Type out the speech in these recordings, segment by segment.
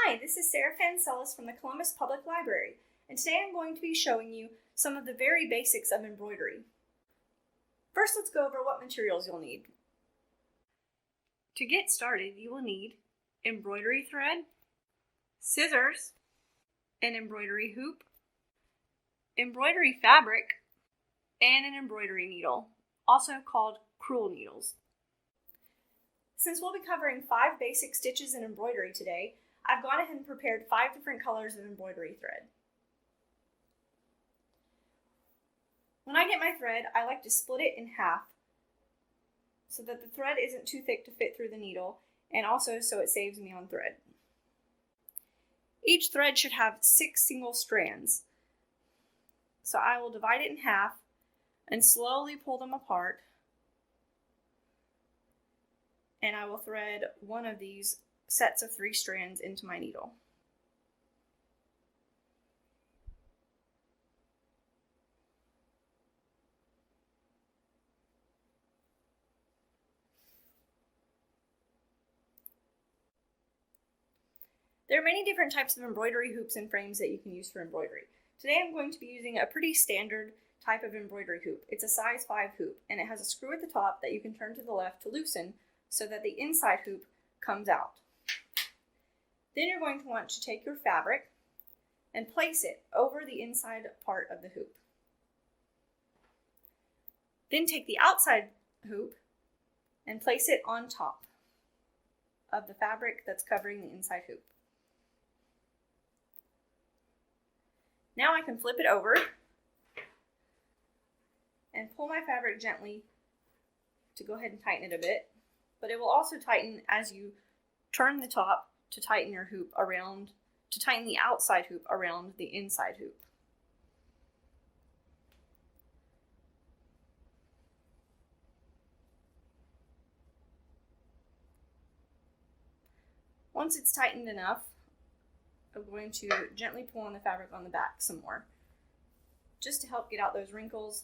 Hi, this is Sarah Pancelis from the Columbus Public Library, and today I'm going to be showing you some of the very basics of embroidery. First, let's go over what materials you'll need. To get started, you will need embroidery thread, scissors, an embroidery hoop, embroidery fabric, and an embroidery needle, also called crewel needles. Since we'll be covering 5 basic stitches in embroidery today, I've gone ahead and prepared 5 different colors of embroidery thread. When I get my thread, I like to split it in half so that the thread isn't too thick to fit through the needle, and also so it saves me on thread. Each thread should have 6 single strands. So I will divide it in half and slowly pull them apart, and I will thread one of these sets of 3 strands into my needle. There are many different types of embroidery hoops and frames that you can use for embroidery. Today I'm going to be using a pretty standard type of embroidery hoop. It's a size 5 hoop, and it has a screw at the top that you can turn to the left to loosen so that the inside hoop comes out. Then you're going to want to take your fabric and place it over the inside part of the hoop. Then take the outside hoop and place it on top of the fabric that's covering the inside hoop. Now I can flip it over and pull my fabric gently to go ahead and tighten it a bit, but it will also tighten as you turn the top to tighten your hoop around, to tighten the outside hoop around the inside hoop. Once it's tightened enough, I'm going to gently pull on the fabric on the back some more, just to help get out those wrinkles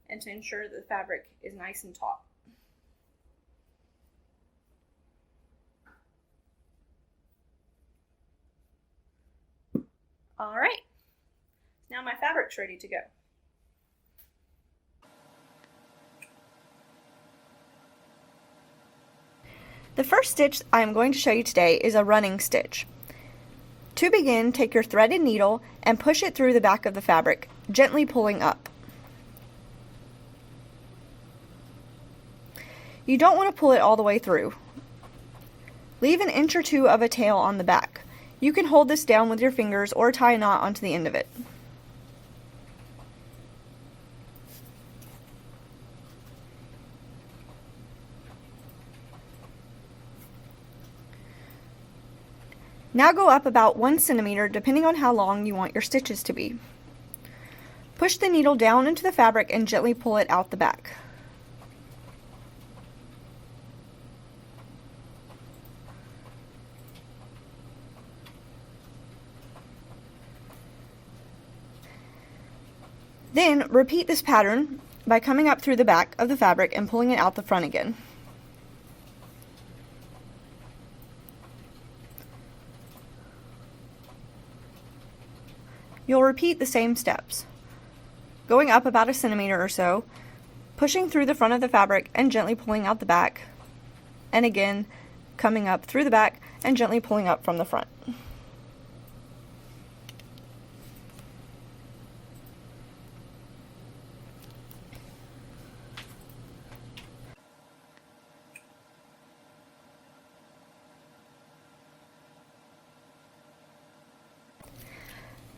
and to ensure that the fabric is nice and taut. All right, now my fabric's ready to go. The first stitch I am going to show you today is a running stitch. To begin, take your threaded needle and push it through the back of the fabric, gently pulling up. You don't want to pull it all the way through. Leave an inch or 2 of a tail on the back. You can hold this down with your fingers or tie a knot onto the end of it. Now go up about 1 centimeter depending on how long you want your stitches to be. Push the needle down into the fabric and gently pull it out the back. Then repeat this pattern by coming up through the back of the fabric and pulling it out the front again. You'll repeat the same steps, going up about 1 centimeter or so, pushing through the front of the fabric and gently pulling out the back, and again coming up through the back and gently pulling up from the front.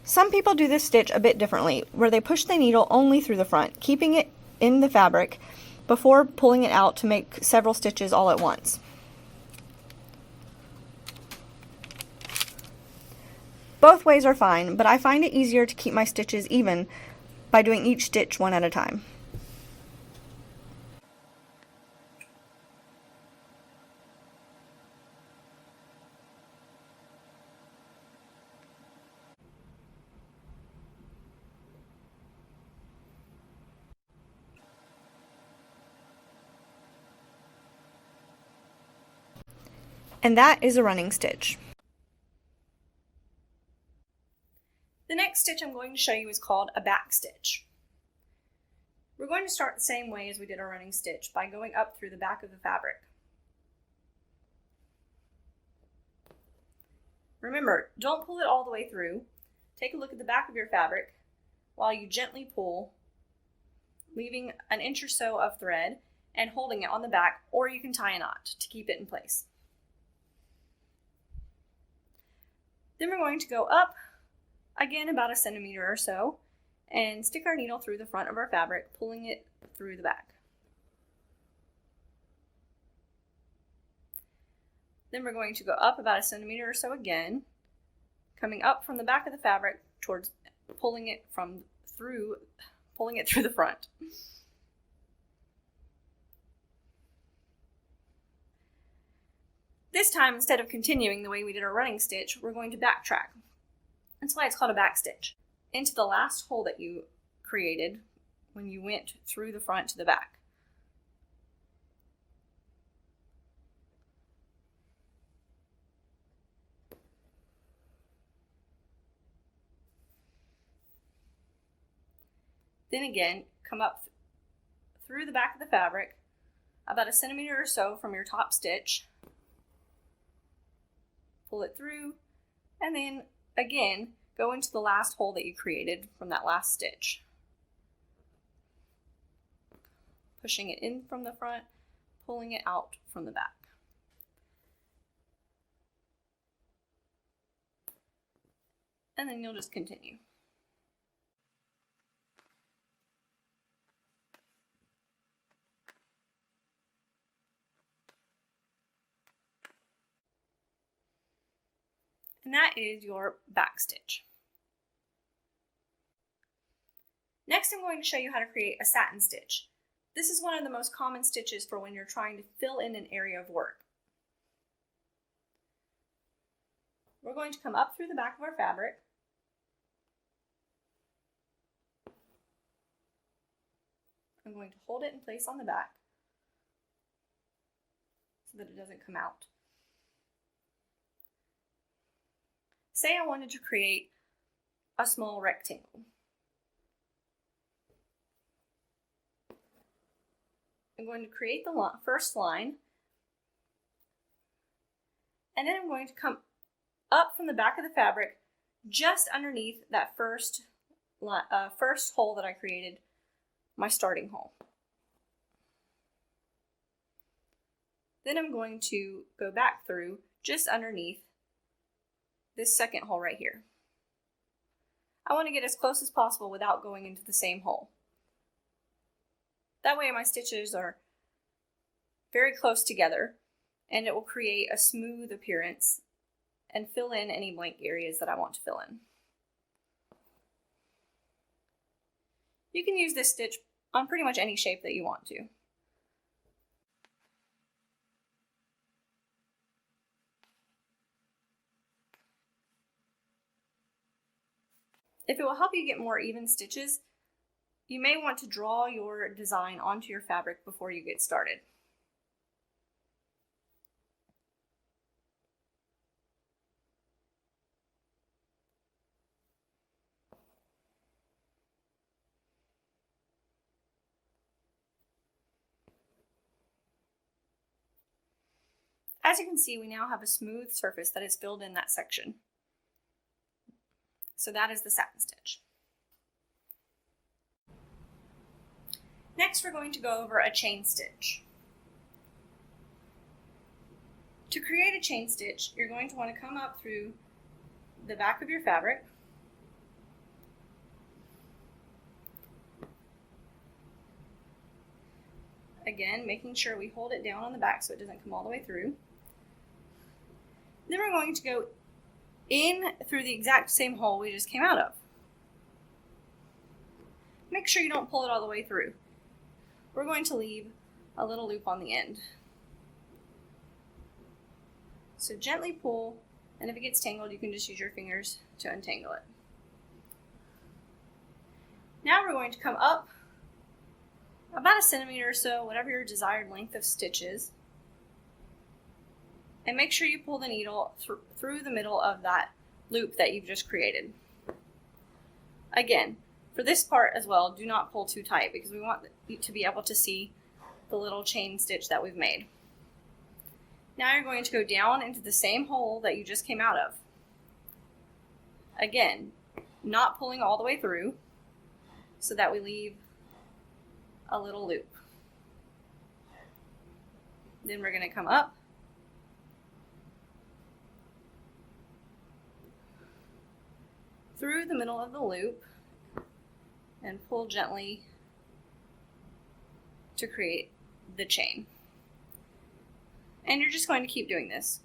Some people do this stitch a bit differently, where they push the needle only through the front, keeping it in the fabric before pulling it out to make several stitches all at once. Both ways are fine, but I find it easier to keep my stitches even by doing each stitch one at a time. And that is a running stitch. The next stitch I'm going to show you is called a back stitch. We're going to start the same way as we did our running stitch by going up through the back of the fabric. Remember, don't pull it all the way through. Take a look at the back of your fabric while you gently pull, leaving an inch or so of thread and holding it on the back, or you can tie a knot to keep it in place. Then we're going to go up again about a centimeter or so and stick our needle through the front of our fabric, pulling it through the back. Then we're going to go up about a centimeter or so again, coming up from the back of the fabric towards pulling it through the front. This time, instead of continuing the way we did our running stitch, we're going to backtrack. That's why it's called a back stitch. Into the last hole that you created when you went through the front to the back. Then again, come up through the back of the fabric, about a centimeter or so from your top stitch, pull it through, and then again, go into the last hole that you created from that last stitch. Pushing it in from the front, pulling it out from the back. And then you'll just continue. And that is your back stitch. Next, I'm going to show you how to create a satin stitch. This is one of the most common stitches for when you're trying to fill in an area of work. We're going to come up through the back of our fabric, I'm going to hold it in place on the back so that it doesn't come out. Say I wanted to create a small rectangle. I'm going to create the first line, and then I'm going to come up from the back of the fabric just underneath that first hole that I created, my starting hole. Then I'm going to go back through just underneath this second hole right here. I want to get as close as possible without going into the same hole. That way my stitches are very close together and it will create a smooth appearance and fill in any blank areas that I want to fill in. You can use this stitch on pretty much any shape that you want to. If it will help you get more even stitches, you may want to draw your design onto your fabric before you get started. As you can see, we now have a smooth surface that is filled in that section. So that is the satin stitch. Next, we're going to go over a chain stitch. To create a chain stitch, you're going to want to come up through the back of your fabric, again making sure we hold it down on the back so it doesn't come all the way through. Then we're going to go in through the exact same hole we just came out of. Make sure you don't pull it all the way through. We're going to leave a little loop on the end. So gently pull, and if it gets tangled, you can just use your fingers to untangle it. Now we're going to come up about a centimeter or so, whatever your desired length of stitch is, and make sure you pull the needle through the middle of that loop that you've just created. Again, for this part as well, do not pull too tight because we want you to be able to see the little chain stitch that we've made. Now you're going to go down into the same hole that you just came out of. Again, not pulling all the way through so that we leave a little loop. Then we're going to come up through the middle of the loop and pull gently to create the chain. And you're just going to keep doing this,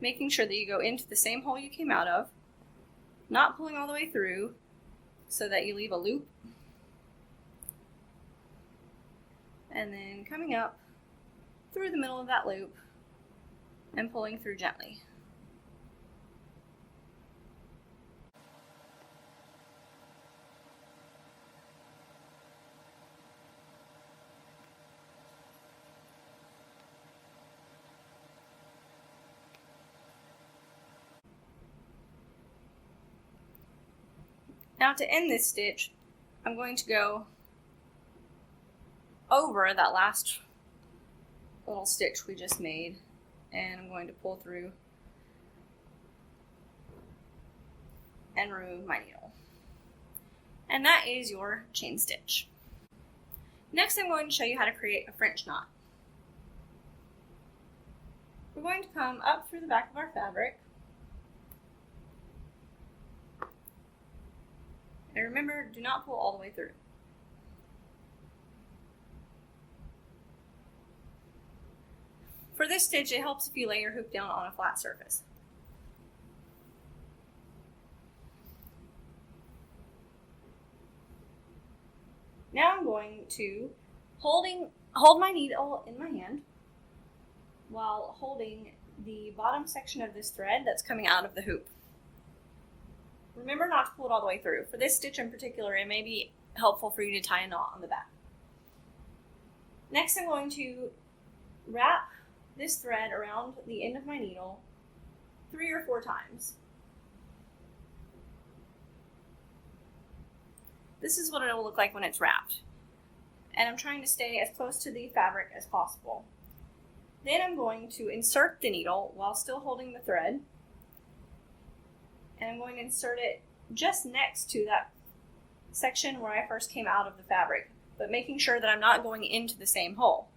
making sure that you go into the same hole you came out of, not pulling all the way through so that you leave a loop, and then coming up through the middle of that loop and pulling through gently. Now to end this stitch, I'm going to go over that last little stitch we just made, and I'm going to pull through and remove my needle. And that is your chain stitch. Next, I'm going to show you how to create a French knot. We're going to come up through the back of our fabric. And remember, do not pull all the way through. For this stitch, it helps if you lay your hoop down on a flat surface. Now I'm going to hold my needle in my hand while holding the bottom section of this thread that's coming out of the hoop. Remember not to pull it all the way through. For this stitch in particular, it may be helpful for you to tie a knot on the back. Next, I'm going to wrap this thread around the end of my needle 3 or 4 times. This is what it will look like when it's wrapped. And I'm trying to stay as close to the fabric as possible. Then I'm going to insert the needle while still holding the thread. And I'm going to insert it just next to that section where I first came out of the fabric, but making sure that I'm not going into the same hole.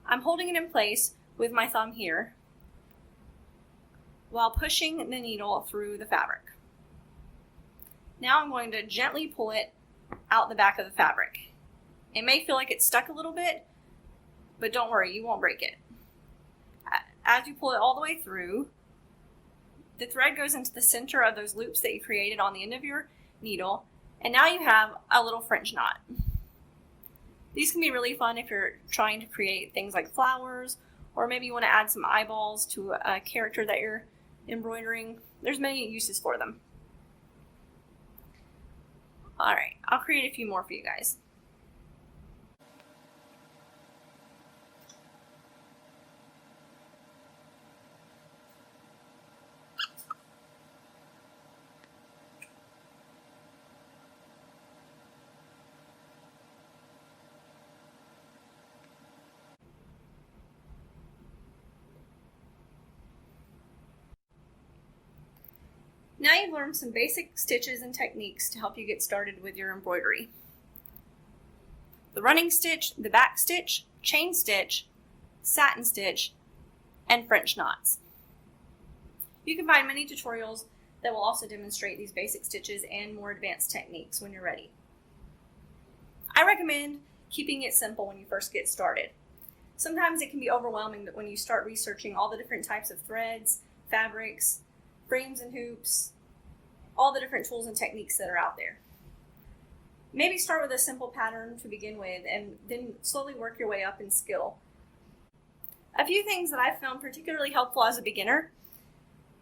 I'm holding it in place with my thumb here while pushing the needle through the fabric. Now I'm going to gently pull it out the back of the fabric. It may feel like it's stuck a little bit, but don't worry, you won't break it. As you pull it all the way through, the thread goes into the center of those loops that you created on the end of your needle, and now you have a little French knot. These can be really fun if you're trying to create things like flowers, or maybe you want to add some eyeballs to a character that you're embroidering. There's many uses for them. Alright, I'll create a few more for you guys. Now you've learned some basic stitches and techniques to help you get started with your embroidery. The running stitch, the back stitch, chain stitch, satin stitch, and French knots. You can find many tutorials that will also demonstrate these basic stitches and more advanced techniques when you're ready. I recommend keeping it simple when you first get started. Sometimes it can be overwhelming when you start researching all the different types of threads, fabrics, frames and hoops, all the different tools and techniques that are out there. Maybe start with a simple pattern to begin with and then slowly work your way up in skill. A few things that I've found particularly helpful as a beginner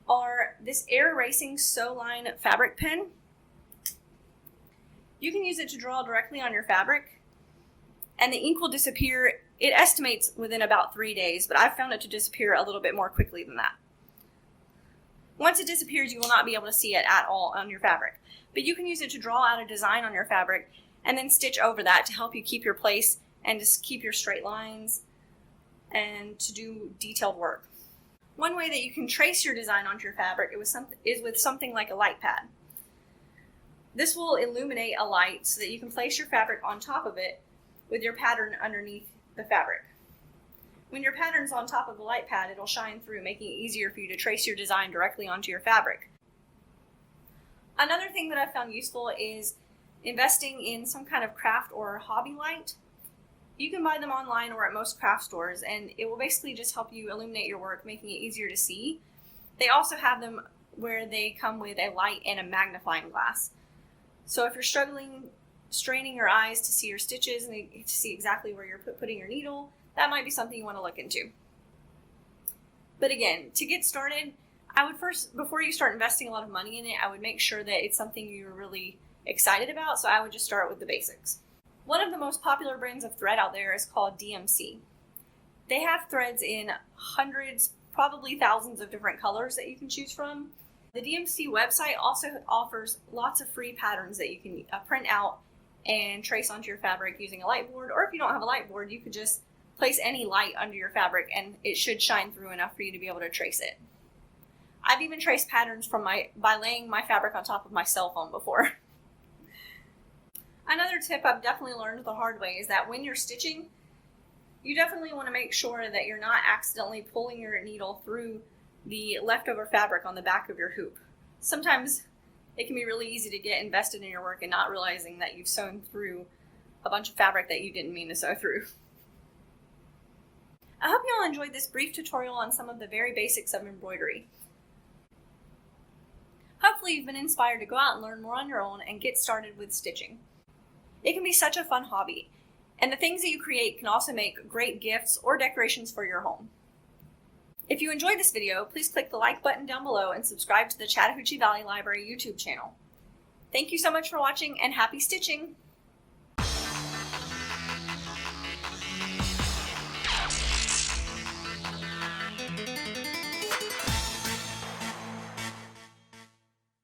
are this air erasing sew line fabric pen. You can use it to draw directly on your fabric and the ink will disappear. It estimates within about 3 days, but I've found it to disappear a little bit more quickly than that. Once it disappears, you will not be able to see it at all on your fabric. But you can use it to draw out a design on your fabric and then stitch over that to help you keep your place and just keep your straight lines and to do detailed work. One way that you can trace your design onto your fabric is with something like a light pad. This will illuminate a light so that you can place your fabric on top of it with your pattern underneath the fabric. When your pattern's on top of the light pad, it'll shine through, making it easier for you to trace your design directly onto your fabric. Another thing that I've found useful is investing in some kind of craft or hobby light. You can buy them online or at most craft stores, and it will basically just help you illuminate your work, making it easier to see. They also have them where they come with a light and a magnifying glass. So if you're struggling, straining your eyes to see your stitches and to see exactly where you're putting your needle, that might be something you want to look into. But again, to get started, I would first, before you start investing a lot of money in it, I would make sure that it's something you're really excited about, so I would just start with the basics. One of the most popular brands of thread out there is called DMC. They have threads in hundreds, probably thousands of different colors that you can choose from. The DMC website also offers lots of free patterns that you can print out and trace onto your fabric using a light board, or if you don't have a light board, you could just place any light under your fabric and it should shine through enough for you to be able to trace it. I've even traced patterns by laying my fabric on top of my cell phone before. Another tip I've definitely learned the hard way is that when you're stitching, you definitely want to make sure that you're not accidentally pulling your needle through the leftover fabric on the back of your hoop. Sometimes it can be really easy to get invested in your work and not realizing that you've sewn through a bunch of fabric that you didn't mean to sew through. I hope you all enjoyed this brief tutorial on some of the very basics of embroidery. Hopefully you've been inspired to go out and learn more on your own and get started with stitching. It can be such a fun hobby, and the things that you create can also make great gifts or decorations for your home. If you enjoyed this video, please click the like button down below and subscribe to the Chattahoochee Valley Library YouTube channel. Thank you so much for watching, and happy stitching!